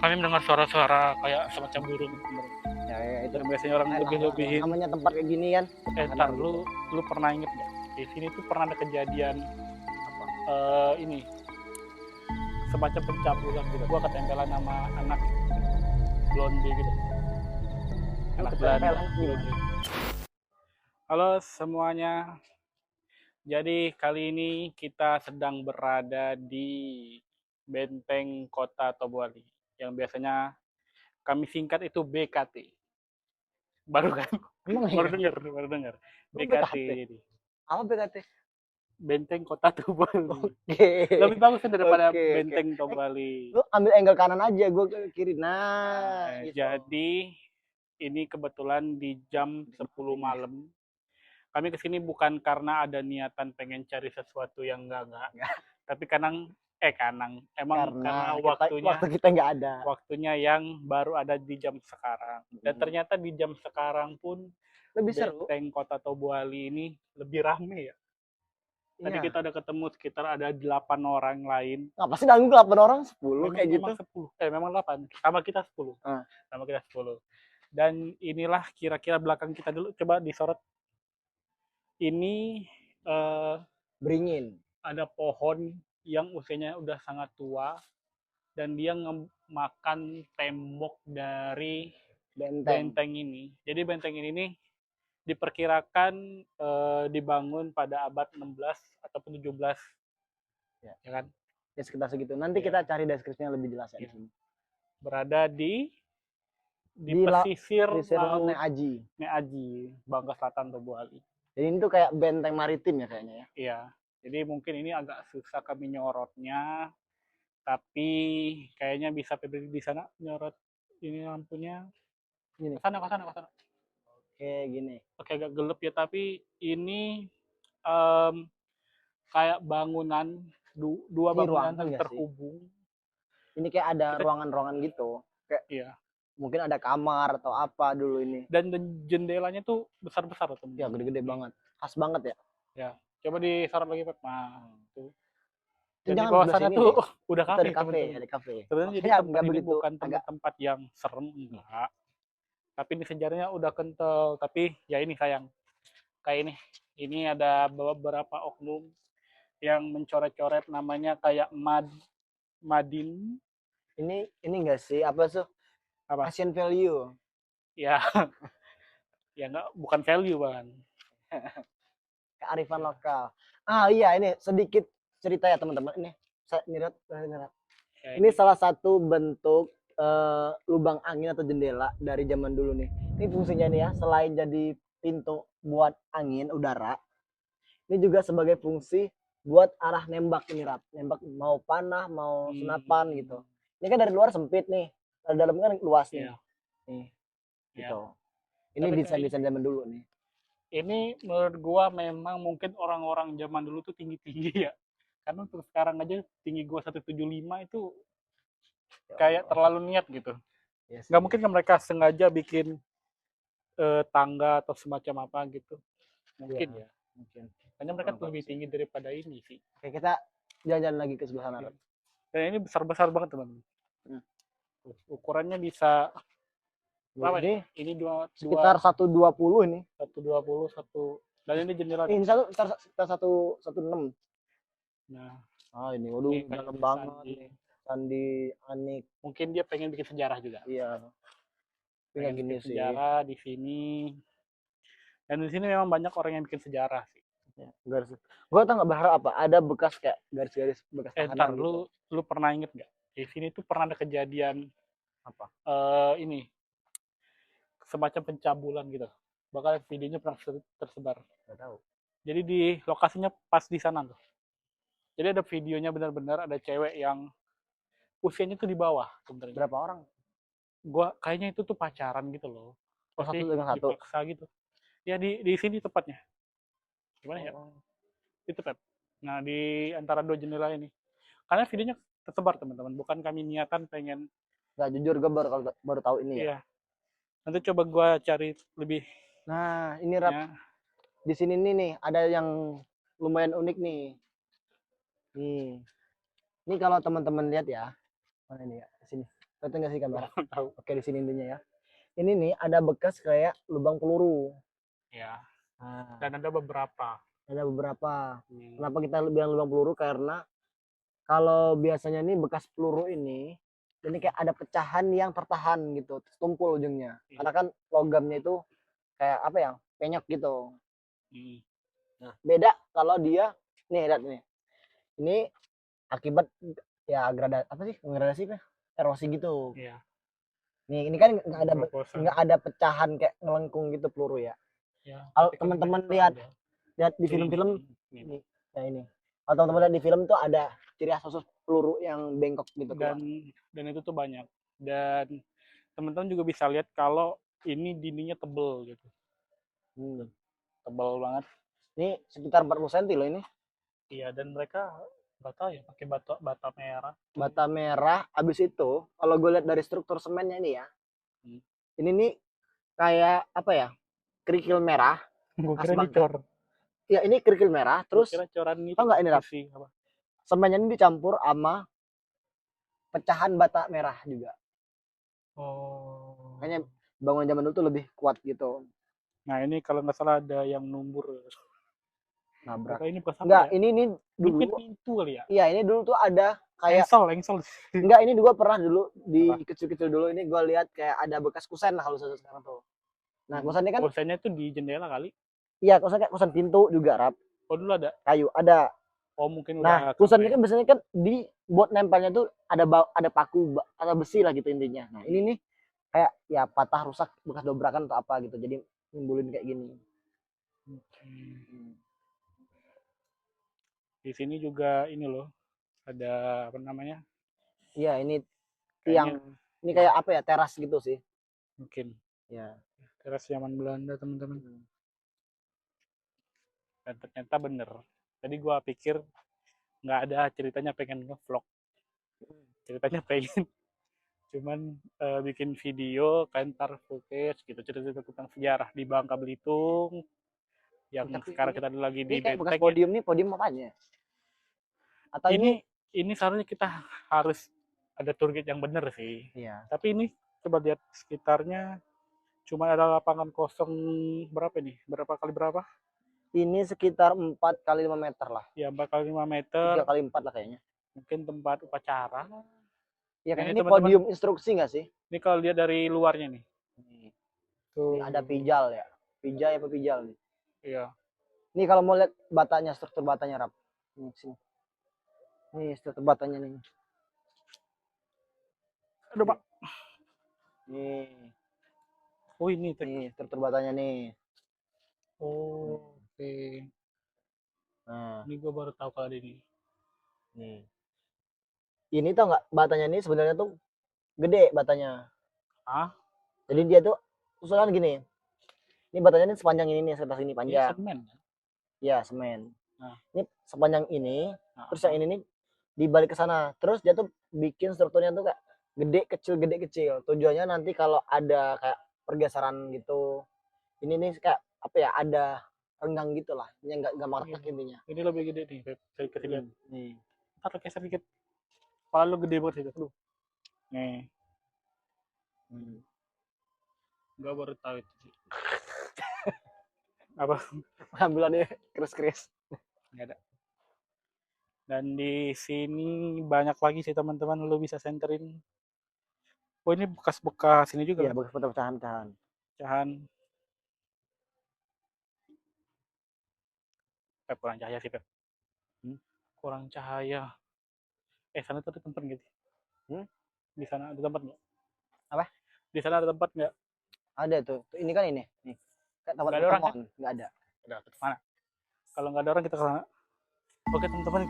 kami mendengar suara-suara kayak semacam burung. Ya, itu Dan biasanya orang lebih-lebihin. namanya tempat kayak gini kan. Ntar lu pernah inget nggak? Di sini tuh pernah ada kejadian Apa? Ini semacam pencabulan gitu. Gua ketempelan sama anak blonde gitu. Anak Belanda. Halo semuanya. Jadi kali ini kita sedang berada di Benteng Kota Tobuali yang biasanya kami singkat itu BKT. Baru kan? Emang baru iya? dengar BKT? jadi Apa BKT? Benteng Kota Tobuali. Oke. Lebih bagus kan daripada Oke. Benteng Tobuali. Lu ambil angle kanan aja, gue ke kiri. Nah, gitu. Jadi ini kebetulan di jam 10 malam. Kami kesini bukan karena ada niatan pengen cari sesuatu yang enggak. Tapi emang karena waktu kita nggak ada. Waktunya yang baru ada di jam sekarang. Dan ternyata di jam sekarang pun lebih seru. Benteng Kota Tobuali ini lebih rame ya. Tadi kita udah ketemu sekitar ada 8 orang lain. Apa sih ganggu 8 orang? 10 kayak gitu. Memang 8. Sama kita 10. Sama kita 10. Dan inilah kira-kira belakang kita dulu. Coba disorot. Ini beringin. Ada pohon yang usianya udah sangat tua. Dan dia makan tembok dari benteng ini. Jadi benteng ini nih diperkirakan dibangun pada abad 16 ataupun 17. Ya kan? Ya sekitar segitu. Nanti kita cari deskripsinya lebih jelas ya di sini. Berada di pesisir laut Neaji, Bangka Selatan Tobuali. Jadi ini tuh kayak benteng maritim ya kayaknya ya. Iya. Jadi mungkin ini agak susah kami nyorotnya. Tapi kayaknya bisa Febri di sana nyorot ini lampunya. Gini. Ke sana. Oke, gini. Oke, agak gelap ya, tapi ini kayak bangunan dua bangunan yang terhubung. Ini kayak ada ruangan-ruangan gitu. Kayak iya. Mungkin ada kamar atau apa dulu ini. Dan jendelanya tuh besar-besar teman. Ya, gede-gede banget. Khas banget ya. Ya. Coba disorot lagi, Pak. Nah, tuh. Dan di bawah sana tuh udah kafe. Ada kafe. Sebenarnya jadi tempat ini bukan tempat yang serem, enggak. Tapi ini sejarahnya udah kental. Tapi ya ini sayang. Kayak ini. Ini ada beberapa oknum yang mencoret-coret namanya kayak Madin. Ini enggak sih? Apa tuh? Apa? Asian value. Ya. Ya enggak, bukan value, Bang. Kearifan lokal. Iya, ini sedikit cerita ya teman-teman. Ini ini salah satu bentuk lubang angin atau jendela dari zaman dulu nih. Ini fungsinya nih ya, selain jadi pintu buat angin udara, ini juga sebagai fungsi buat arah nembak ini, Rap. Nembak mau panah, mau senapan gitu. Ini kan dari luar sempit nih, dari dalam kan luas nih. Nih. Gitu. Ini desain zaman dulu nih. Ini menurut gua memang mungkin orang-orang zaman dulu tuh tinggi-tinggi ya. Karena untuk sekarang aja tinggi gua 175 itu kayak terlalu niat gitu. Yes, nggak mungkin mereka sengaja bikin tangga atau semacam apa gitu. Mungkin ya. Mungkin. Hanya mereka lebih tinggi daripada ini sih. Oke, kita jalan-jalan lagi ke sebelah sana. Dan ini besar-besar banget teman-teman. Ukurannya bisa berapa ini? Ini sekitar 120 ini. 120. Dan ini jendela. Ini sekitar 116. Nah, ini waduh dalam banget nih. Sandi Anik. Mungkin dia pengen bikin sejarah juga. Iya. Pengen bikin sejarah di sini. Dan di sini memang banyak orang yang bikin sejarah sih. Ya, gua tau nggak berharap apa? Ada bekas kayak garis-garis bekas tahanan gitu. Lu pernah inget nggak? Di sini tuh pernah ada kejadian apa? Ini semacam pencabulan gitu. Bahkan videonya pernah tersebar. Nggak tahu. Jadi di lokasinya pas di sana tuh. Jadi ada videonya benar-benar ada cewek yang usianya tuh di bawah sebenarnya. Berapa orang? Gua kayaknya itu tuh pacaran gitu loh. Satu dengan satu. Dipaksa gitu. Ya di sini tepatnya. Gimana ya? Itu Pep. Nah di antara dua jendela ini. Karena videonya tersebar teman-teman. Bukan kami niatan pengen. Nggak, jujur gue baru tahu ini ya. Nanti coba gue cari lebih. Nah ini Rap. Di sini nih ada yang lumayan unik nih. Nih. Ini kalau teman-teman lihat ya. Mana ini ya? Ke sini. Kelihatan nggak sih kamera? Tahu. Oke, di sini intinya ya. Ini nih ada bekas kayak lubang peluru. Ya. Nah, Dan ada beberapa. ada beberapa. Kenapa kita bilang lubang peluru? Karena kalau biasanya nih bekas peluru ini kayak ada pecahan yang tertahan gitu, tumpul ujungnya. Karena kan logamnya itu kayak apa ya, penyok gitu. Nah, beda kalau dia nih, lihat nih. Ini akibat ya gradasi apa? Erosi gitu. Iya. Nih, ini kan nggak ada pecahan kayak ngelengkung gitu peluru ya. Ya, Kalau teman-teman lihat di film-film ini. Nah, ini. Kalau teman-teman lihat di film tuh ada ciri khas khusus peluru yang bengkok gitu keluar. Dan itu tuh banyak. Dan teman-teman juga bisa lihat kalau ini dindingnya tebel gitu. Tebel banget. Ini sekitar 40 cm loh ini. Iya, dan mereka nggak tahu ya pakai bata merah. Bata merah. Abis itu kalau gue lihat dari struktur semennya ini ya, ini nih kayak apa ya, kerikil merah. Gue kira dicor. Ya ini kerikil merah. Terus coran ini tau nggak ini Rap? Semennya ini dicampur sama pecahan bata merah juga. Oh. Makanya bangunan zaman dulu tuh lebih kuat gitu. Nah ini kalau nggak salah ada yang numbur nabrak. ini pas enggak, ya? ini dulu pintu kali ya? Iya, ini dulu tuh ada kayak engsel. Enggak, ini juga pernah dulu di kecil-kecil dulu ini gue lihat kayak ada bekas kusen lah kalau sekarang tuh. Nah, kusennya kan kusennya tuh di jendela kali. Iya, kusen pintu juga, Rap. Oh, dulu ada kayu, ada. Oh, mungkin nah, kusennya kan biasanya kan di buat nempelnya tuh ada paku atau besi lah gitu intinya. Nah, ini nih kayak ya patah, rusak, bekas dobrakan atau apa gitu. Jadi nimbulin kayak gini. Di sini juga ini loh, ada apa namanya? Iya, ini tiang. Ini kayak apa ya, teras gitu sih. Mungkin. Ya. Teras zaman Belanda, teman-teman. Dan ternyata bener. Tadi gua pikir nggak ada ceritanya pengen nge-vlog. Ceritanya pengen cuman bikin video, kantar footage gitu, cerita tentang sejarah di Bangka Belitung. Yang sekarang kita lagi di Benteng. Bekas podium nih, podium apanya? Atau ini seharusnya kita harus ada tour guide yang bener sih. Iya. Tapi ini coba lihat sekitarnya cuma ada lapangan kosong berapa nih? Berapa kali berapa? Ini sekitar 4 kali 5 meter lah. Ya, 4 kali 5 meter. 3 kali 4 lah kayaknya. Mungkin tempat upacara. Ya kan ini podium instruksi nggak sih? Ini kalau lihat dari luarnya nih. Tuh. Ini ada pijal ya. Pijal apa pijal nih? Iya. Ini kalau mau lihat batanya, struktur batanya, Rap. Ini sini. Nih struktur batanya nih. Aduh, Pak. Nih. Oh, ini nih struktur batanya nih. Oh, oke. Nah, ini gue baru tahu kalau ini. Nih. Ini tau nggak, batanya ini sebenarnya tuh gede batanya. Jadi dia tuh usulan gini. Ini batanya ini sepanjang ini nih, sebelah sini panjang. Semen. Iya, semen. Nah, ini sepanjang ini, terus yang ini nih dibalik ke sana. Terus dia tuh bikin strukturnya tuh kayak gede kecil. Tujuannya nanti kalau ada kayak pergeseran gitu, ini nih kayak apa ya, ada renggang gitu lah, yang nggak gampang retak intinya. Ini lebih gede nih, saya kasih lihat. Nih. Ntar geser dikit. Kepala lu gede banget itu. Nih. Gua baru tahu itu sih. Apa? Ambilannya keris-keris. Nggak ada. Dan di sini banyak lagi sih teman-teman, lu bisa senterin. Oh, ini bekas-bekas ini juga. Iya, bekas pecahan-pecahan. Kurang cahaya sih, Pep. Kurang cahaya. Sana tuh ada tempat gitu. Di sana ada tempat nggak? Apa? Di sana ada tempat nggak? Ada tuh. Ini kan ini. Nih. Tempat nggak ada orang kan? Nggak ada. Mana? Kalau nggak ada orang kita ke sana. Oke teman-teman,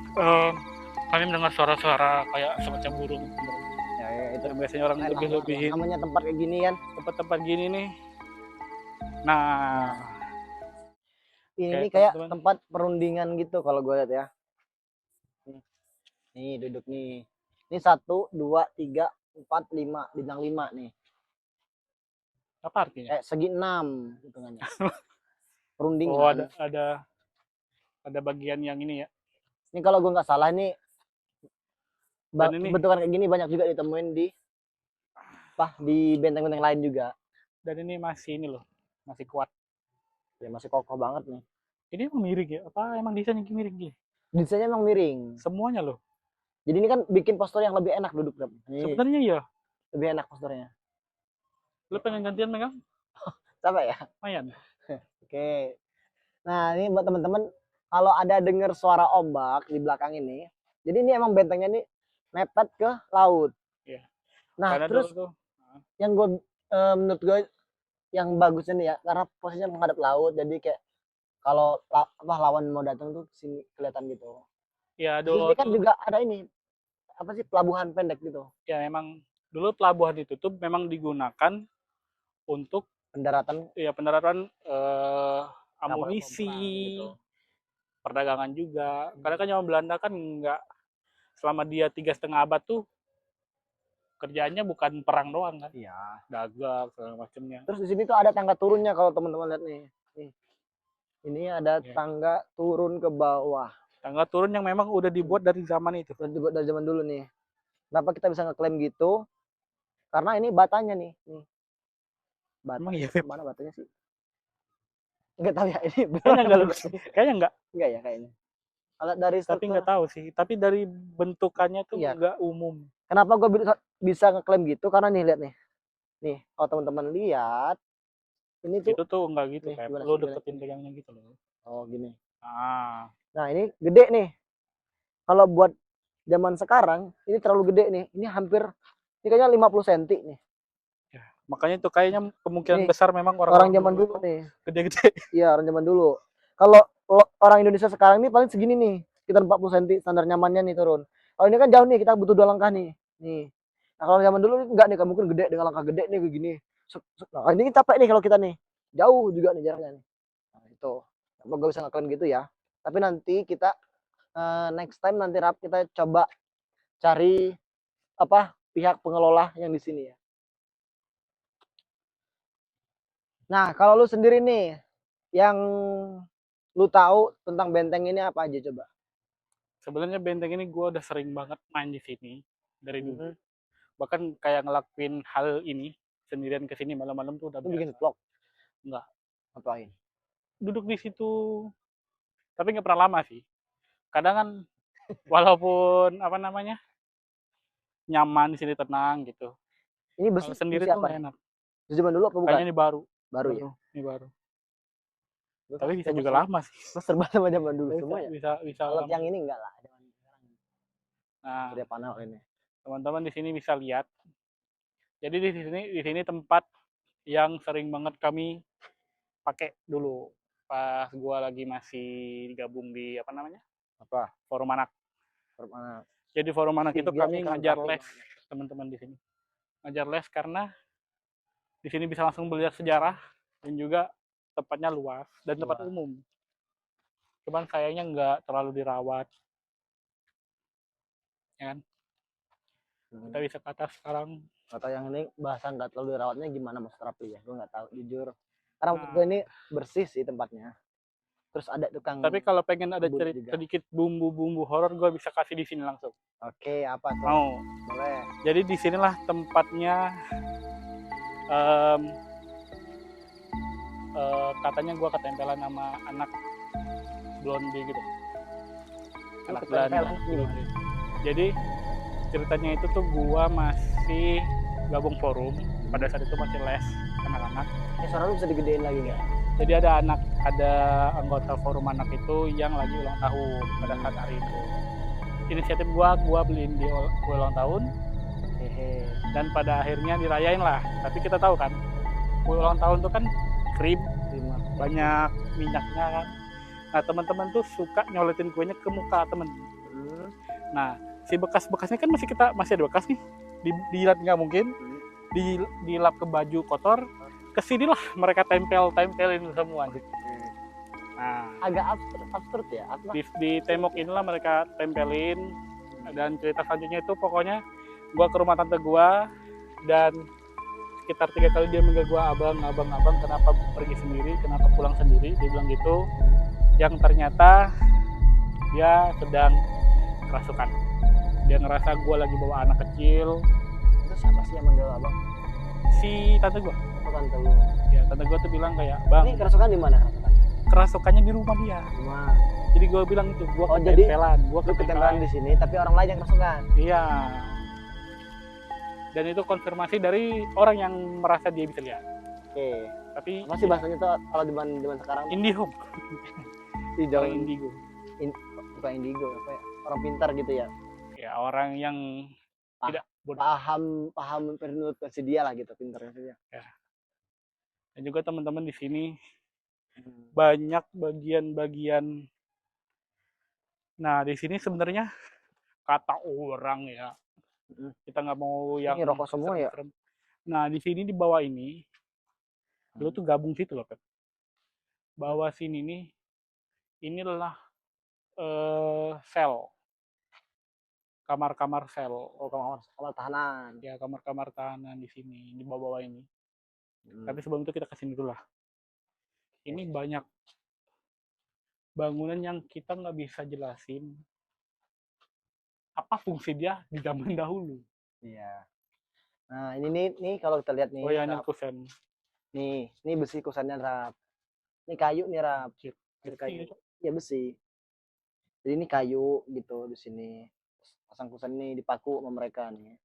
kami mendengar suara-suara kayak semacam burung. Ya, itu biasanya orang lebih-lebihin. Namanya tempat kayak gini kan. Tempat-tempat gini nih. Nah, ini kayak tempat perundingan gitu kalau gue lihat ya. Nih duduk nih. Ini 1, 2, 3, 4, 5, bintang 5 nih. Apa artinya? Segi 6 hitungannya. Perundingan. Oh, ada bagian yang ini ya. Ini kalau gue nggak salah nih, bentukan kayak gini banyak juga ditemuin di di benteng-benteng lain juga. Dan ini masih ini loh, masih kuat. Ya masih kokoh banget nih. Ini emang miring ya? Apa emang desainnya miring gitu? Desainnya emang miring. Semuanya loh. Jadi ini kan bikin postur yang lebih enak duduk. Nih, Sebenarnya iya. lebih enak posturnya. Lu pengen gantian megang? Sama ya? Lumayan. Oke. Nah, ini buat teman-teman kalau ada dengar suara ombak di belakang ini, jadi ini emang bentengnya ini mepet ke laut. Iya. Nah, Karena terus dulu tuh, yang gue menurut gue yang bagusnya nih ya, karena posisinya menghadap laut, jadi kayak kalau lawan mau datang tuh sini kelihatan gitu. ya Terus dulu ini kan tuh, juga ada ini apa sih pelabuhan pendek gitu, ya emang dulu pelabuhan itu tuh memang digunakan untuk pendaratan ya pendaratan kapal amunisi, perang gitu. perdagangan juga. Karena kan zaman Belanda kan nggak, selama dia 3,5 abad tuh kerjaannya bukan perang doang kan, Iya. dagang segala macamnya. Terus di sini tuh ada tangga turunnya kalau teman-teman lihat nih. Nih. Ini ada Iya. tangga turun ke bawah. Tangga turun yang memang udah dibuat dari zaman itu. Udah dibuat dari zaman dulu nih. Kenapa kita bisa ngeklaim gitu? Karena ini batanya nih. Bata. Emang iya, Mana batanya sih? Enggak tahu ya ini. Kayaknya enggak loh. Kayaknya enggak. Enggak ya kayaknya. Kalau dari Tapi nggak tahu sih. Tapi dari bentukannya tuh iya, nggak umum. kenapa gue bisa ngeklaim gitu? Karena nih lihat nih. Nih, kalau teman-teman lihat, ini tuh Itu tuh enggak gitu, nih, kayak gimana lo sih, deketin pegangnya gitu loh. Oh, gini. Ah, Nah, ini gede nih. Kalau buat zaman sekarang, ini terlalu gede nih. Ini hampir ini kayaknya 50 cm nih. ya. Makanya itu kayaknya kemungkinan Nih, besar memang orang zaman dulu nih. Gede-gede. Iya, orang zaman dulu. Kalau orang Indonesia sekarang ini paling segini nih, sekitar 40 cm standar nyamannya nih turun. Kalau ini kan jauh nih, kita butuh 2 langkah nih. Nih. Nah, kalau zaman dulu enggak nih, mungkin gede dengan langkah gede nih begini. Nah, ini capek nih kalau kita nih. Jauh juga nih jaraknya nih. Nah, itu. Apa gue bisa ngaklaim gitu ya. Tapi nanti kita next time nanti kita coba cari apa pihak pengelola yang di sini ya. Nah, kalau lu sendiri nih yang lu tahu tentang benteng ini apa aja coba? Sebenarnya benteng ini gue udah sering banget main di sini dari dulu. Bahkan kayak ngelakuin hal ini sendirian ke sini malam-malam tuh udah Lu biasa. bikin vlog? Enggak. Ngapain? Duduk di situ. Tapi nggak pernah lama sih. Kadang kan walaupun apa namanya nyaman di sini, tenang gitu. Ini besi Kalau sendiri besi tuh apa nggak nih? enak. Di zaman dulu apa bukan? Kayaknya ini baru. Baru ya. Ini baru. Gua Tapi kan bisa juga serba- lama sih. serba sama zaman dulu semua ya. Bisa Alat lama. yang ini enggak lah. Nah, Surya panel ini. teman-teman di sini bisa lihat. Jadi di sini tempat yang sering banget kami pakai dulu pas gua lagi masih gabung di apa namanya? Apa? Forum anak. Forum anak. Jadi forum anak itu Tiga kami nih, ngajar rapi les teman-teman di sini. Ngajar les karena di sini bisa langsung belajar sejarah dan juga tempatnya luas dan tempat Luas. umum. Cuman sayangnya nggak terlalu dirawat. Ya kan? Kita bisa ke atas sekarang. Atau yang ini bahasa nggak terlalu dirawatnya gimana Mas Rapi ya? Gue nggak tahu jujur. Karena menurut gue ini bersih sih tempatnya. Terus ada tukang. Tapi kalau pengen ada kebun cerita juga. sedikit bumbu-bumbu horor, gue bisa kasih di sini langsung. Oke, apa tuh? Mau? Boleh. Jadi di sinilah tempatnya. Katanya gue ketempelan sama anak blonde gitu. Anak Ketempelan blonde. Jadi ceritanya itu tuh gue masih gabung forum. Pada saat itu masih les anak-anak. Ya, suara lu bisa digedein lagi nggak? Jadi ada anggota forum anak itu yang lagi ulang tahun pada saat hari itu. Inisiatif gua beliin dia kue ulang tahun. Hehe. Dan pada akhirnya dirayain lah. Tapi kita tahu kan, kue ulang tahun tuh kan krim, banyak minyaknya kan. Nah, teman-teman tuh suka nyoletin kuenya ke muka temen. Nah, si bekas-bekasnya kan masih ada bekas nih. Dijilat nggak mungkin. Dilap ke baju kotor. Kesinilah mereka tempelin semua. Nah, agak absurd ya. di tembok inilah mereka tempelin. Dan cerita selanjutnya itu pokoknya gua ke rumah tante gua dan sekitar 3 kali dia manggil gua abang, kenapa pergi sendiri, kenapa pulang sendiri, dia bilang gitu. Yang ternyata dia sedang kerasukan. Dia ngerasa gua lagi bawa anak kecil. Itu siapa sih yang manggil abang? si tante gua. Oh, tante lu. Ya, tante gua tuh bilang kayak, "Bang, Ini kerasukan di mana kerasukan? kerasukannya di rumah dia." Rumah. Jadi gua bilang itu, gua Oh, jadi ketempelan, gua lu ketempelan di sini tapi orang lain yang kerasukan. Iya. Dan itu konfirmasi dari orang yang merasa dia bisa lihat. Oke. Tapi Apa sih bahasanya tuh kalau di zaman sekarang? Indihome. Di Orang zaman indigo. bukan indigo apa ya? Orang pintar gitu ya. Ya, orang yang Ah, tidak bodoh. Paham menurut versi dia lah gitu, pintarnya dia. Ya. Dan juga teman-teman di sini Hmm. banyak bagian-bagian. Nah, di sini sebenarnya kata orang ya, kita nggak mau yang Ini rokok semua ya? serem-serem. Nah, di sini di bawah ini, lu tuh gabung situ loh, Pep. Bawah sini nih, inilah sel, kamar-kamar sel. Oh, kamar tahanan. Ya, kamar-kamar tahanan di sini, di bawah-bawah ini. Tapi sebelum itu kita kesini dulu lah. Ini banyak bangunan yang kita nggak bisa jelasin apa fungsi dia di zaman dahulu. Iya. Nah, ini nih kalau kita lihat nih. Oh ya, ini Rap. kusen. Nih, ini besi kusennya Rap. Ini kayu nih Rap. Kayu. Ya besi. Jadi ini kayu gitu di sini. Pasang kusen nih dipaku sama mereka nih.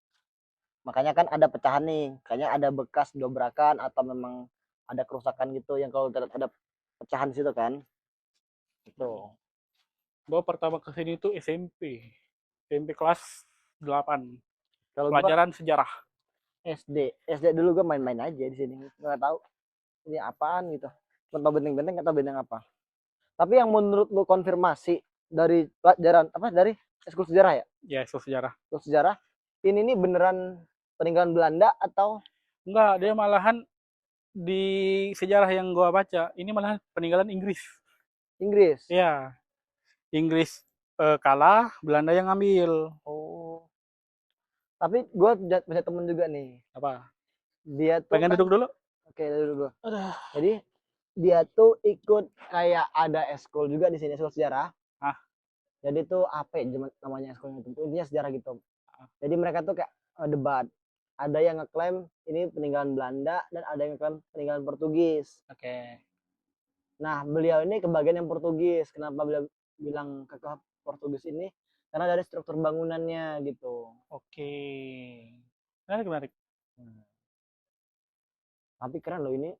Makanya kan ada pecahan nih, kayaknya ada bekas dobrakan atau memang ada kerusakan gitu yang kalau ada pecahan di situ kan. Itu. Gua pertama kesini itu SMP kelas 8. Kalau gua Pelajaran sejarah. SD dulu gua main-main aja di sini. Nggak tahu ini apaan gitu. Nggak tahu benteng-benteng, nggak tahu benteng apa. Tapi yang menurut lu konfirmasi dari pelajaran apa dari ekskul sejarah ya? Ya, itu sejarah. Ekskul sejarah. Ini nih beneran peninggalan Belanda atau Enggak, dia malahan di sejarah yang gua baca, ini malahan peninggalan Inggris. Inggris? Ya, Inggris kalah, Belanda yang ngambil. Oh. Tapi gue punya temen juga nih. Apa? Dia tuh Pengen kan, duduk dulu? oke duduk dulu. Aduh. Jadi dia tuh ikut kayak ada eskul juga di sini, eskul sejarah. Ah. Jadi tuh apa ya namanya eskulnya itu? Intinya sejarah gitu. Jadi mereka tuh kayak debat. Ada yang ngeklaim ini peninggalan Belanda dan ada yang ngeklaim peninggalan Portugis. Oke. Nah, beliau ini kebagian yang Portugis. Kenapa beliau bilang ke Portugis ini? Karena dari struktur bangunannya gitu. Oke. Menarik. Tapi keren loh ini.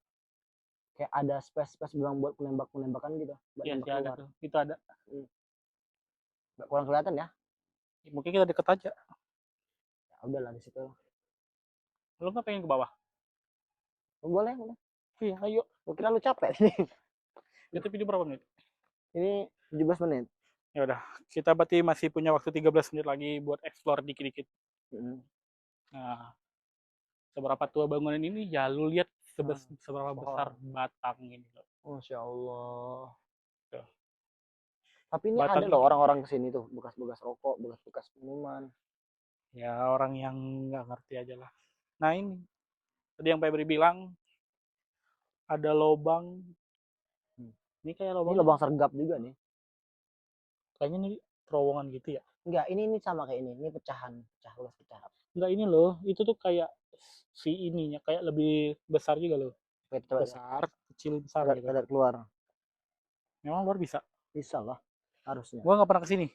Kayak ada space bilang buat penembakan gitu. Buat Iya, nembak ada keluar. tuh. Itu ada. Kurang kelihatan ya? Mungkin kita deket aja. Ya udahlah di situ. Lu nggak pengen ke bawah? Oh, boleh. Iya, ayo. Gue kira lu capek nih. Itu video berapa menit? Ini 17 menit. Ya udah, kita berarti masih punya waktu 13 menit lagi buat explore dikit-dikit. Nah, seberapa tua bangunan ini ya lu lihat seberapa besar batang ini loh. Masya Allah. Tuh. Tapi ini Batang ada loh ini. orang-orang kesini tuh, bekas-bekas rokok, bekas-bekas minuman. Ya orang yang nggak ngerti aja lah. Nah ini, tadi yang Febri bilang ada lubang. Ini kayak Ini lubang sergap juga nih. Kayaknya ini terowongan gitu ya. Enggak, ini sama kayak ini. Ini pecahan, pecah. Enggak, ini loh, itu tuh kayak si ininya kayak lebih besar juga loh. Besar, kecil, besar gitu. Ada keluar. Memang luar bisa. Bisa lah, harusnya. Gua nggak pernah kesini.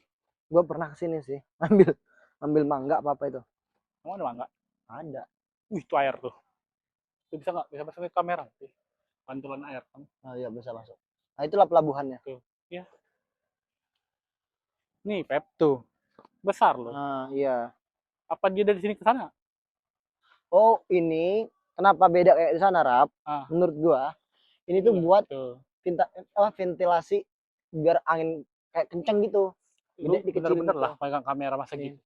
Gua pernah kesini sih, ambil mangga apa itu? Emang ada mangga? Ada. Wih, itu air tuh. Itu bisa nggak? Bisa masuk ke kamera sih. Pantulan air kan? Oh iya bisa masuk. Nah itulah pelabuhannya. Tuh, ya. Nih, Pep tuh. Besar loh. Nah, iya. Apa dia dari sini ke sana? Oh, ini kenapa beda kayak di sana, Rap? Menurut gua, ini tuh buat ventilasi biar angin kayak kenceng gitu. Lu bener-bener lah pegang kamera masa gitu.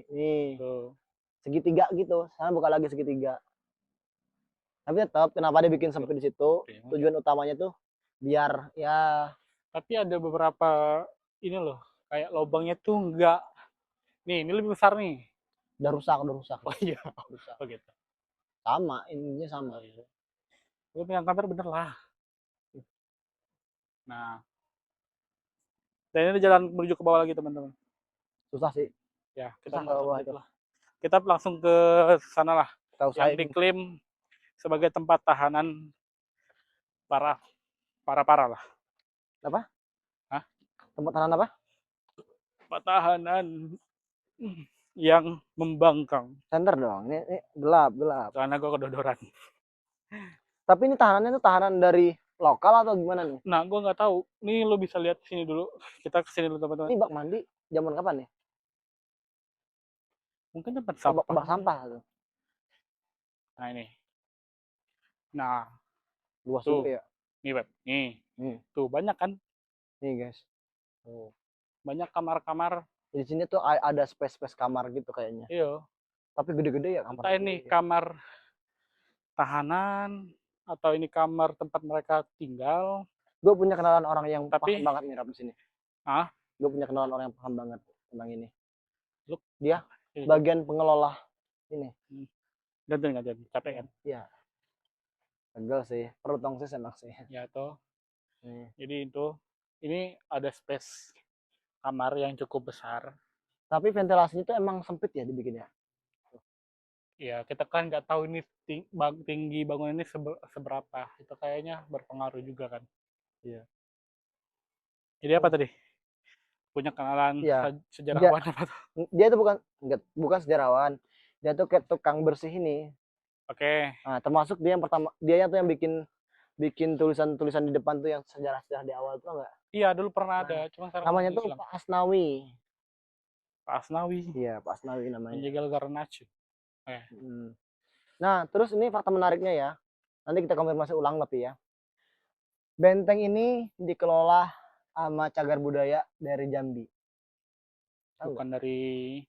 Nih. Segitiga gitu. Sana buka lagi segitiga. Tapi tetap kenapa dia bikin sempit di situ? Tujuan utamanya tuh biar ya. Tapi ada beberapa ini loh, kayak lubangnya tuh enggak. Nih, ini lebih besar nih. Udah rusak. Oh iya, rusak. Oh gitu. Sama, ininya sama. Lu pegang kamera bener lah. Nah, dan ini jalan menuju ke bawah lagi teman-teman. Susah sih. Ya, kita langsung ke sana lah. Yang diklaim sebagai tempat tahanan para para lah. Apa? Hah? Tempat tahanan apa? Tempat tahanan yang membangkang. Center dong. Ini gelap. Karena gue kedodoran. Tapi ini tahanannya tuh tahanan dari lokal atau gimana nih? Nah, gue nggak tahu. Nih lo bisa lihat sini dulu. Kita kesini dulu teman-teman. Ini bak mandi zaman kapan nih? Mungkin tempat Bak, sampah. bak sampah tuh. Nah ini. Nah, Luas tuh. juga ya. Nih Beb. Nih. Tuh banyak kan? Nih guys. Banyak kamar-kamar. Di sini tuh ada space kamar gitu kayaknya. Iya. Tapi gede-gede ya kamar. Entah ini kamar tahanan atau ini kamar tempat mereka tinggal. Gue punya kenalan orang yang Tapi, paham banget nih di sini. Ah? Gue punya kenalan orang yang paham banget tentang ini. Look. Dia bagian pengelola ini. Gantian, capek kan? Iya. Pegel sih, perut tongsis enak sih. Ya toh. Jadi itu, ini ada space kamar yang cukup besar. Tapi ventilasinya tuh emang sempit ya dibikinnya. Ya, kita kan nggak tahu ini tinggi bangunan ini seberapa. Itu kayaknya berpengaruh juga kan. Iya. Jadi apa tadi? Punya kenalan sejarawan apa tuh? Dia tuh bukan sejarawan. Dia tuh kayak tukang bersih ini. Oke. Nah, termasuk dia yang pertama, dia tuh yang bikin tulisan-tulisan di depan tuh yang sejarah-sejarah di awal tuh enggak? Iya, dulu pernah ada, cuma sekarang namanya tuh Pak Asnawi. Pak Asnawi. Iya, Pak Asnawi namanya. Penjagal Garnacho. Nah, terus ini fakta menariknya ya. Nanti kita konfirmasi ulang tapi ya. Benteng ini dikelola sama cagar budaya dari Jambi. Bukan dari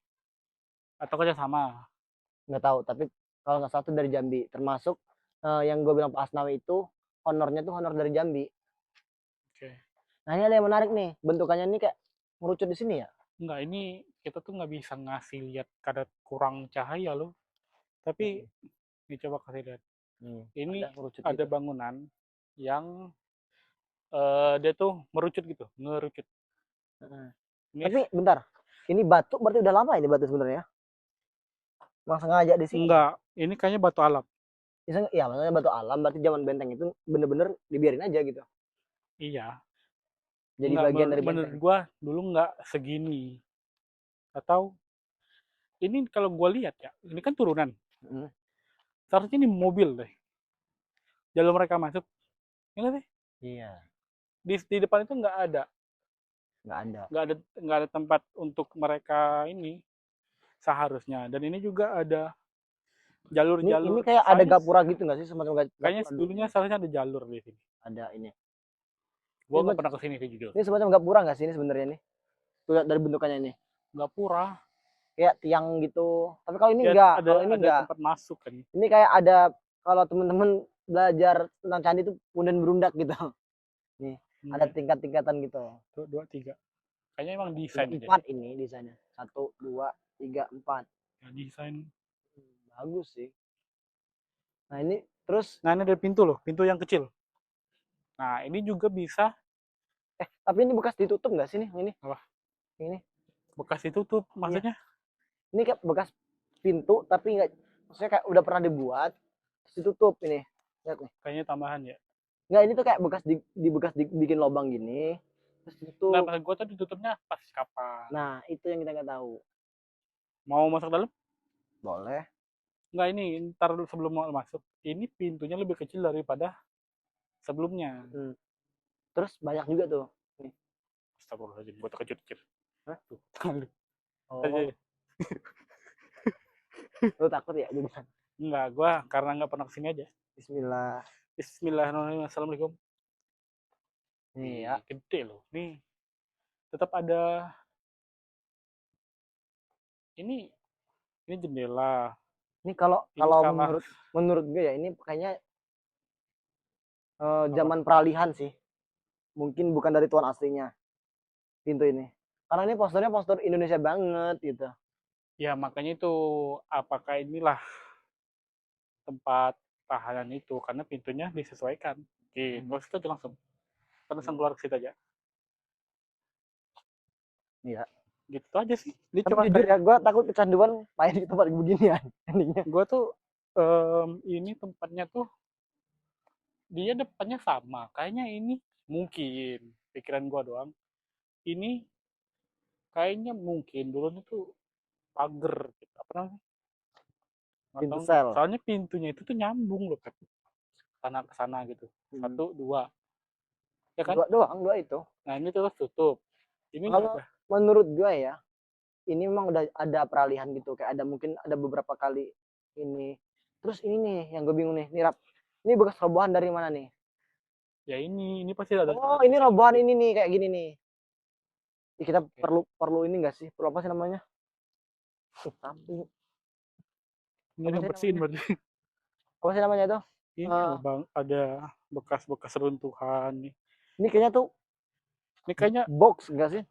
atau kerja sama? Nggak tahu, tapi kalau nggak salah itu dari Jambi. Termasuk yang gue bilang Pak Asnawi itu honornya tuh honor dari Jambi. Oke. Nah ini ada yang menarik nih. Bentukannya ini kayak merucut di sini ya? Enggak, ini kita tuh nggak bisa ngasih lihat kadar kurang cahaya loh. Tapi dicoba kasih lihat. Ini ada gitu. Bangunan yang dia tuh merucut gitu, ngerucut. Tapi bentar, ini batu berarti udah lama ini batu sebenarnya? Emang sengaja di sini? Enggak, ini kayaknya batu alam. Iya, maksudnya batu alam berarti zaman benteng itu bener-bener dibiarin aja gitu. Iya. Jadi enggak, bagian dari benteng. Menurut gua dulu nggak segini. Atau ini kalau gua lihat ya, ini kan turunan. Seharusnya ini mobil deh. Jalur mereka masuk. Ingat sih? Iya. Di depan itu nggak ada. Nggak ada tempat untuk mereka ini seharusnya. Dan ini juga ada jalur-jalur. Ini kayak ada gapura gitu nggak sih, semacam gapura? Kayaknya dulunya seharusnya ada jalur di sini. Ada ini. Gua nggak pernah kesini sih jujur. Ini semacam gapura nggak sih ini sebenarnya nih? Lihat dari bentukannya ini. Gapura. Kayak tiang gitu. Tapi kalau ini enggak. Kalau ini enggak. Tempat masuk kan. Ini kayak ada, kalau teman-teman belajar tentang candi itu punden berundak gitu. Nih, ada tingkat-tingkatan gitu. 2, 3. Kayaknya emang desain. 4 ini desainnya. 1, 2, 3, 4. Ya, desain. Bagus sih. Nah ini terus. Nah ini ada pintu loh, pintu yang kecil. Nah ini juga bisa. Tapi ini bekas ditutup nggak sih nih? Ini. Apa? Ini. Bekas ditutup maksudnya? Ini kayak bekas pintu tapi nggak, maksudnya kayak udah pernah dibuat terus ditutup ini. Lihat nih. Kayaknya tambahan ya. Nggak, ini tuh kayak bekas dibikin lubang gini terus ditutup. Nah, pas gua tuh ditutupnya pas kapan? Nah itu yang kita nggak tahu. Mau masuk dalam? Boleh. Nggak, ini ntar sebelum mau masuk. Ini pintunya lebih kecil daripada sebelumnya. Terus banyak juga tuh. Nih. Astagfirullahaladzim, buat kecil-kecil. Hah? Oh. Lu takut ya? Enggak, gua karena nggak pernah kesini aja. Bismillah. Bismillahirrahmanirrahim. Assalamualaikum. Nih ya. Gede loh. Nih. Tetap ada. Ini jendela. Ini kalau menurut gue ya ini kayaknya zaman peralihan sih. Mungkin bukan dari tuan aslinya pintu ini. Karena ini posturnya postur Indonesia banget gitu. Ya makanya itu apakah inilah tempat tahanan itu karena pintunya disesuaikan. Oke, nggak usah langsung. Langsung keluar ke situ aja. Iya. Gitu aja sih. Ini cuma jujur ya, gue takut kecanduan main di tempat beginian. Gue tuh Ini tempatnya tuh dia depannya sama. Kayaknya ini mungkin pikiran gua doang. Ini kayaknya mungkin dulu itu pagar gitu. Apa namanya? Nggak Pintu tahu. sel. Soalnya pintunya itu tuh nyambung loh, Pep. Sana ke sana gitu. Hmm. Satu, dua. Ya kan? Dua doang, dua itu. Nah, ini terus tutup. Ini nggak Kalau ada. menurut gue ya, ini memang udah ada peralihan gitu, kayak ada mungkin ada beberapa kali ini. Terus ini nih yang gue bingung nih, nih Rap. Ini bekas robohan dari mana nih? Ya ini pasti ada. Oh, ini robohan ini nih kayak gini nih. Kita perlu ini enggak sih? Perlu apa sih namanya? Samping. Ini Apa yang sih bersihin namanya? berarti. Apa sih namanya tuh? Ini Uh, bang, ada bekas-bekas runtuhan nih. ini kayaknya tuh Ini kayaknya box enggak sih?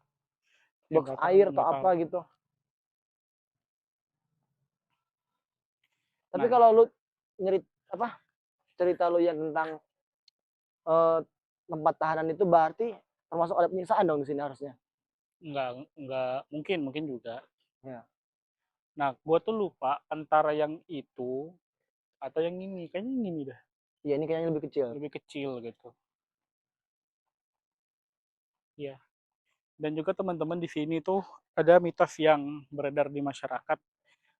yang Box nggak tahu, air atau nggak apa tahu. gitu. Tapi Nah, kalau lu nyerit apa? Cerita lu yang tentang uh, tempat tahanan itu berarti termasuk ada penyiksaan dong di sini harusnya. nggak mungkin juga. Ya. Nah, gua tuh lupa antara yang itu atau yang ini. Kayaknya yang ini dah, Iya, ini kayaknya lebih kecil. lebih kecil gitu. Iya. Dan juga teman-teman di sini tuh ada mitos yang beredar di masyarakat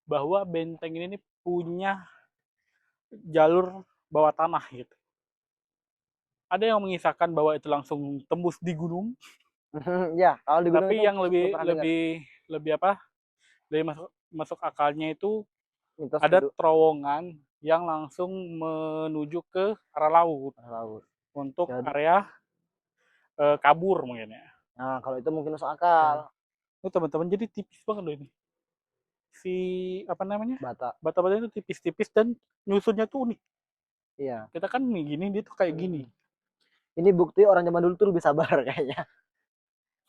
bahwa benteng ini nih punya jalur bawah tanah gitu. Ada yang mengisahkan bahwa itu langsung tembus di gunung, Ya, kalau di gunung tapi itu yang gue lebih pernah dengar lebih lebih apa? Lebih masuk akalnya itu mitos ada gitu. terowongan yang langsung menuju ke arah laut Laut. untuk Jadi, area kabur mungkin ya. nah kalau itu mungkin masuk Ya. akal. Ini teman-teman jadi tipis banget loh ini. Si apa namanya? Bata. Bata-bata itu tipis-tipis dan nyusunnya tuh unik. Iya. Kita kan nih gini, dia tuh kayak gini. Ini bukti orang zaman dulu tuh lebih sabar kayaknya.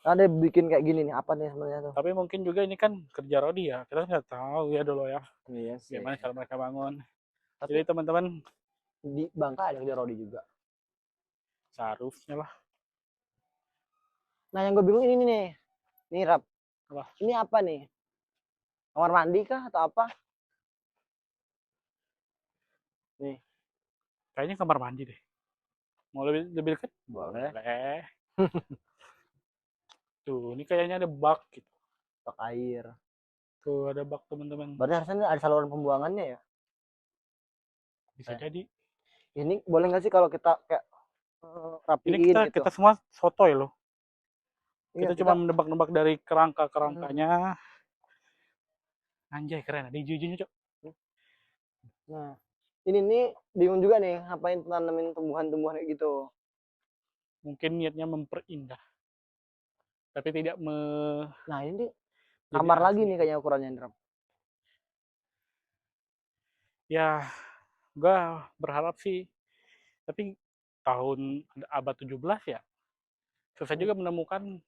Karena dia bikin kayak gini nih, apa nih sebenarnya tuh? Tapi mungkin juga ini kan kerja Rodi ya. Kita nggak tahu ya dulu ya. Iya sih. Gimana cara mereka bangun. Tapi Jadi teman-teman di Bangka ada kerja Rodi juga. seharusnya lah. Nah, yang gue bingung ini nih. Nih, Rap. Wah, Ini apa nih? Kamar mandi kah atau apa? Nih. kayaknya kamar mandi deh. Mau lebih dekat? Boleh. Boleh. Tuh, ini kayaknya ada bak gitu. Stok air. Tuh, ada bak teman-teman. Berarti harusnya ada saluran pembuangannya ya? Bisa jadi. Ini boleh nggak sih kalau kita kayak Ini rapiin gitu? kita semua sotoy loh. Iya, Kita kita. cuma menebak-nebak dari kerangka-kerangkanya. Anjay, keren. Ada hijau-hijaunya, Cok. Nah, ini nih bingung juga nih ngapain tanamin tumbuhan-tumbuhan kayak gitu. Mungkin niatnya memperindah. Tapi tidak Nah, ini jadi kamar lagi asli. nih kayaknya ukurannya, Rap. Ya, gue berharap sih. Tapi tahun abad 17 ya, susah juga menemukan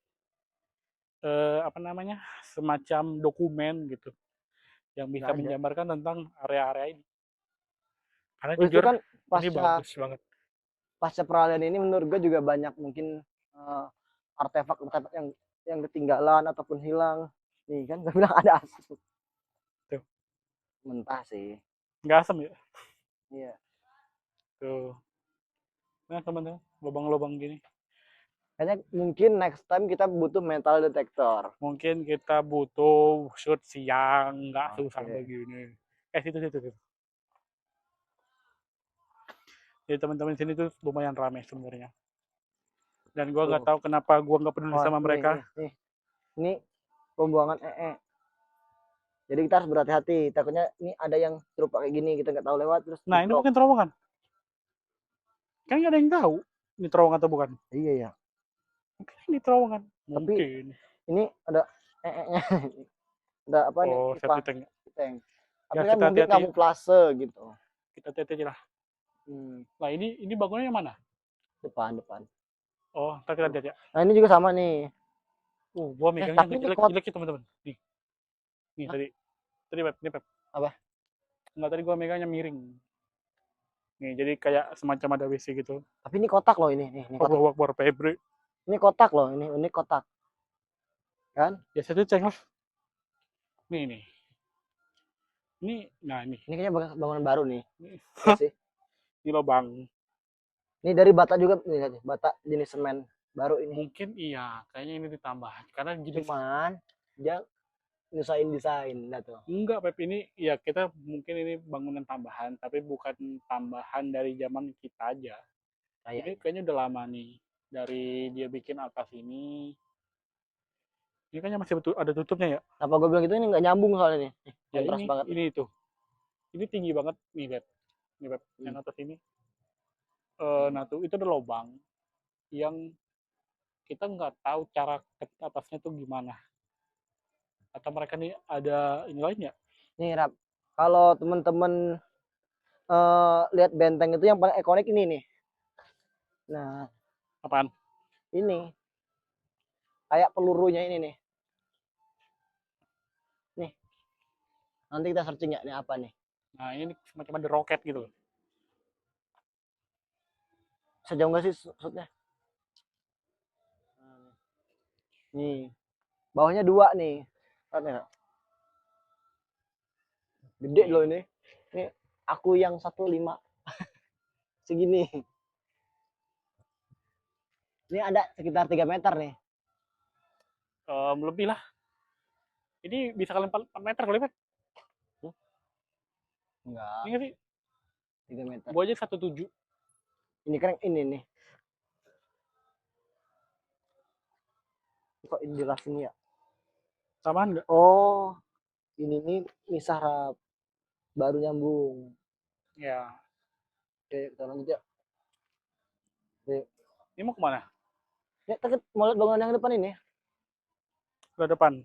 apa namanya, semacam dokumen gitu yang Nggak bisa ada. menjabarkan tentang area-area ini. Karena Terus itu jujur kan ini pasca bagus banget. pasca peralihan ini menurut gue juga banyak mungkin artefak-artefak yang ketinggalan ataupun hilang. Nih kan gue bilang ada asap. Tuh, Mentah sih. nggak asem ya. Iya. Tuh, nah teman-teman, lubang-lubang gini. Kayaknya mungkin next time kita butuh metal detector. Mungkin kita butuh shoot siang, nggak susah Oke. begini. Situ. Jadi teman-teman sini tuh lumayan ramai sebenarnya. Dan gue nggak Tuh. tahu kenapa gue nggak peduli Oh, sama mereka. nih. Ini pembuangan Jadi kita harus berhati-hati. Takutnya ini ada yang serupa kayak gini kita nggak tahu lewat terus Nah, ini diblok. mungkin terowongan. Kan nggak ada yang tahu ini terowongan atau bukan. Iya ya. Mungkin ini terowongan. Tapi Mungkin. ini ada nya ada apa nih? Oh, Pipa septic tank. tank. Tapi Ya kan kita mungkin hati-hati. kamuflase gitu. Kita hati-hati aja lah. Hmm, Nah, ini bangunannya yang mana? depan. Oh, ntar kita lihat ya. Nah ini juga sama nih. Gua megangnya Tapi ini jelek ya teman-teman. Nih Hah? tadi Pep, ini Pep. Apa? Enggak, tadi gua megangnya miring. Nih, jadi kayak semacam ada WC gitu. Tapi ini kotak loh ini kotak. Allah Akbar, Febri. Ini kotak loh, ini kotak. Kan? Ya, saya cek lah. Nih. Ini Ini kayaknya bangunan baru nih. ini, Ya sih. ini lubang. Ini dari bata juga nih, lihat nih, bata jenis semen baru ini. Mungkin iya, kayaknya ini ditambah. Karena jenis Cuman dia nyusahin desain dah tuh. enggak, Pep, ini ya kita mungkin ini bangunan tambahan, tapi bukan tambahan dari zaman kita aja. Ini kayaknya udah lama nih. Dari dia bikin atas ini. Ini kayaknya masih betul ada tutupnya ya. Apa gue bilang gitu ini nggak nyambung soalnya nih. Ya Kontras ini, banget. ini itu. Ini tinggi banget nih, Pep. Nih, Pep. Yang atas ini. Nah tuh itu ada lubang yang kita nggak tahu cara ke atasnya tuh gimana. Atau mereka nih ada ini lain ya? Nih Rap, kalau temen-temen lihat benteng itu yang paling ikonik ini nih. Nah, Apaan? ini kayak pelurunya ini nih. Nih, nanti kita searching ya, ini apa nih? Nah ini semacam ada roket gitu. Sejauh nggak sih maksudnya? Nih, bawahnya 2 nih. Lihat nggak? Gede loh ini. Ini aku yang 1,5 segini. Ini ada sekitar 3 meter nih. Lebih lah. Ini bisa kalian 4 meter kali, Pep. Enggak, Ini nggak sih? 3 meter. Gua aja 1,7. Ini kan ini nih. Kok ini jelas ini ya? Samaan nggak? Oh, ini nih misah Rap. Baru nyambung. Ya. Oke, kita lanjut ya. Oke. Ini mau kemana? Ya, kita mau lihat bangunan yang depan ini. Ke depan.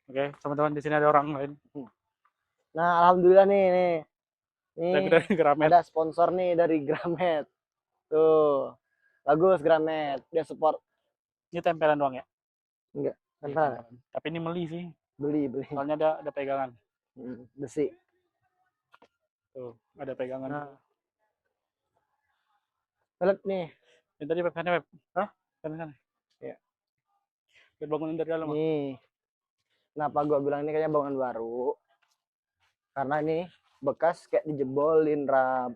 Oke, teman-teman di sini ada orang lain. Nah, alhamdulillah nih. Nih, Dari Gramet. ada sponsor nih dari Gramet. Tuh. Bagus Gramet. Dia support. Ini tempelan doang ya? Enggak, Iya, tempelan. tempelan. Tapi ini meli sih. Beli. Soalnya ada pegangan. Besi. Tuh, ada pegangan. Nah. Lihat nih. Ini tadi Pep, Pep. Hah? Sana. Ya. Lihat bangunan dari dalam. Nih. Kenapa gua bilang ini kayaknya bangunan baru? Karena ini bekas kayak dijebolin, Rap.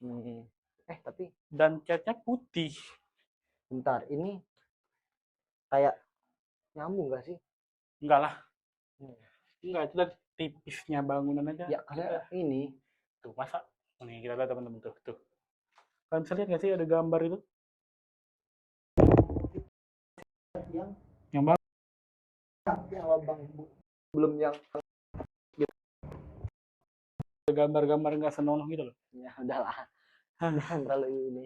Nih. Tapi Dan catnya putih. bentar, ini kayak nyambung gak sih? Enggak lah. Enggak, itu dari tipisnya bangunan aja. Ya, karena ini. Tuh, masa? Nih, kita lihat teman-teman tuh. Kalian bisa lihat nggak sih ada gambar itu? Yang bang? Yang lubang belum yang Ada gambar-gambar nggak senonoh gitu loh. ya udahlah. Jangan terlalu ini.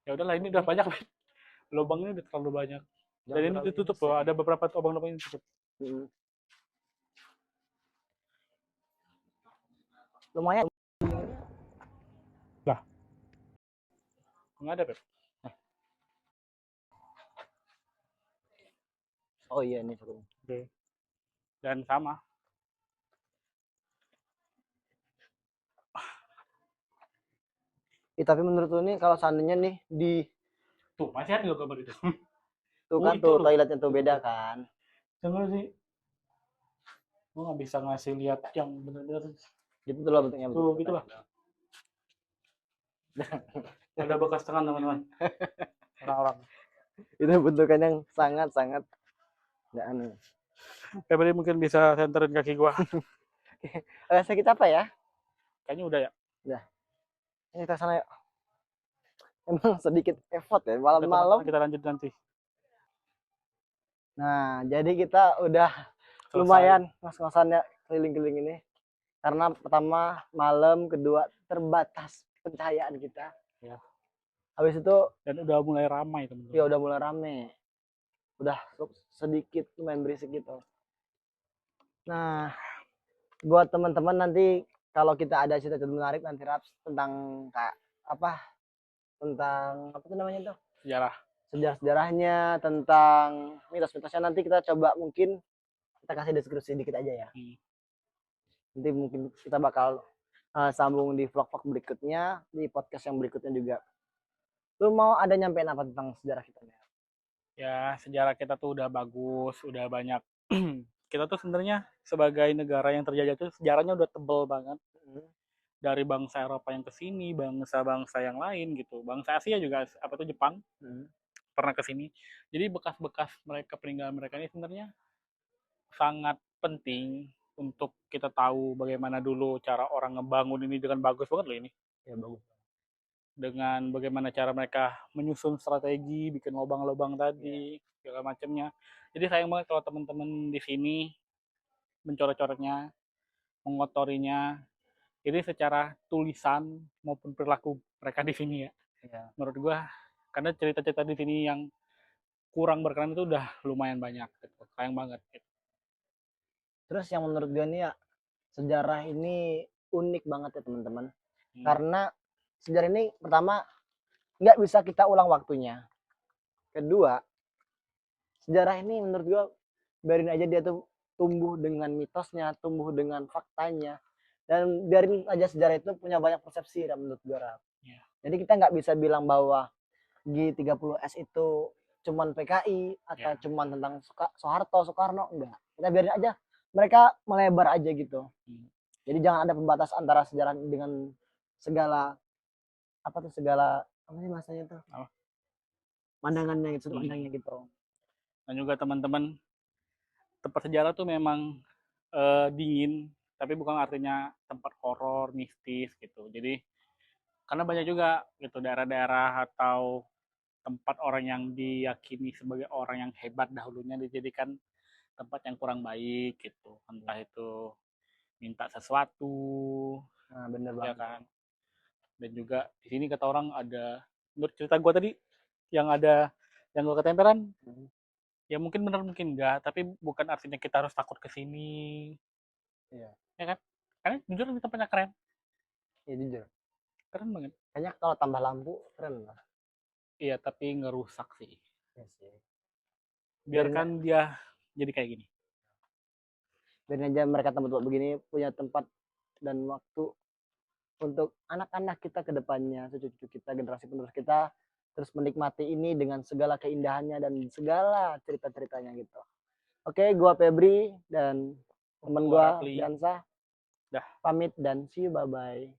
Ya udahlah, ini udah banyak. Lubangnya udah terlalu banyak. Dan ini ditutup loh, ada beberapa lubang-lubang yang ditutup. Lumayan. Lah. Nggak ada, Pep. Oh iya nih satu. Oke. Dan sama. Tapi menurut lu nih kalau seandainya nih di Tuh, masih ada loh gambar itu. tuh kan tuh toiletnya tuh beda kan. Dengar sih. Gue nggak bisa ngasih lihat yang bener-bener. Gitu tuh lah bentuknya. Tuh, gitu lah. Ada bekas tangan, teman-teman. Orang-orang. Itu bentukan yang sangat-sangat nggak aneh. Febri mungkin bisa senterin kaki gua. Sakit apa ya? Kayaknya udah ya. Udah. Ini kita sana yuk. Emang sedikit effort ya malam-malam. Kita lanjut nanti. Nah, jadi kita udah lumayan ngos-ngosannya keliling-keliling ini. Karena pertama malam, kedua terbatas pencahayaan kita. Ya. Habis itu dan udah mulai ramai, teman-teman. Ya udah mulai rame. Udah sedikit lumayan berisik gitu. Nah, buat teman-teman nanti kalau kita ada cerita menarik nanti Raps tentang kayak apa? Tentang apa tuh namanya tuh? Sejarah. Sejarah-sejarahnya, tentang mitos-mitosnya nanti kita coba mungkin kita kasih deskripsi dikit aja ya. Nanti mungkin kita bakal sambung di vlog-vlog berikutnya, di podcast yang berikutnya juga. Lu mau ada nyampein apa tentang sejarah kita? Ya, sejarah kita tuh udah bagus, udah banyak kita tuh sebenarnya sebagai negara yang terjajah tuh sejarahnya udah tebel banget dari bangsa Eropa yang ke sini, bangsa-bangsa yang lain gitu. Bangsa Asia juga apa tuh Jepang pernah ke sini. Jadi bekas-bekas mereka peninggalan mereka ini sebenarnya sangat penting untuk kita tahu bagaimana dulu cara orang ngebangun ini dengan bagus banget loh ini. Ya bagus. Dengan bagaimana cara mereka menyusun strategi, bikin lubang-lubang tadi, segala macamnya. Jadi sayang banget kalau teman-teman di sini mencoret-coretnya, mengotorinya. Jadi secara tulisan maupun perilaku mereka di sini ya. Menurut gua karena cerita-cerita di sini yang kurang berkenan itu udah lumayan banyak gitu. Sayang banget gitu. Terus yang menurut gue nih ya, sejarah ini unik banget ya teman-teman. Karena sejarah ini pertama nggak bisa kita ulang waktunya. Kedua, sejarah ini menurut gue biarin aja dia tuh tumbuh dengan mitosnya, tumbuh dengan faktanya, dan biarin aja sejarah itu punya banyak persepsi menurut gue. Jadi kita nggak bisa bilang bahwa G30S itu cuman PKI atau cuman tentang Soeharto, Soekarno, enggak. Kita biarin aja mereka melebar aja gitu. Jadi jangan ada pembatas antara sejarah dengan segala apa tuh segala apa sih masanya tuh? Pandangannya gitu, pandangnya gitu. Dan juga teman-teman, tempat sejarah tuh memang dingin, tapi bukan artinya tempat horor, mistis gitu. Jadi karena banyak juga gitu daerah-daerah atau tempat orang yang diyakini sebagai orang yang hebat dahulunya dijadikan tempat yang kurang baik gitu. Entah itu minta sesuatu, bener ya banget. kan. Dan juga di sini kata orang ada, menurut cerita gue tadi yang ada yang gue ketempelan, ya mungkin benar mungkin enggak, tapi bukan artinya kita harus takut ke sini. Iya. Ya kan? Karena jujur ini tempatnya keren. Iya jujur. Keren banget. Kayaknya kalau tambah lampu keren lah. Iya, tapi ngerusak sih. Iya sih. Biarkan dia jadi kayak gini. Biarin aja mereka tempat begini punya tempat dan waktu untuk anak-anak kita ke depannya, cucu-cucu kita, generasi penerus kita terus menikmati ini dengan segala keindahannya dan segala cerita-ceritanya gitu. Oke, gua Febri dan teman gua Dansa. Pamit dan see you, bye-bye.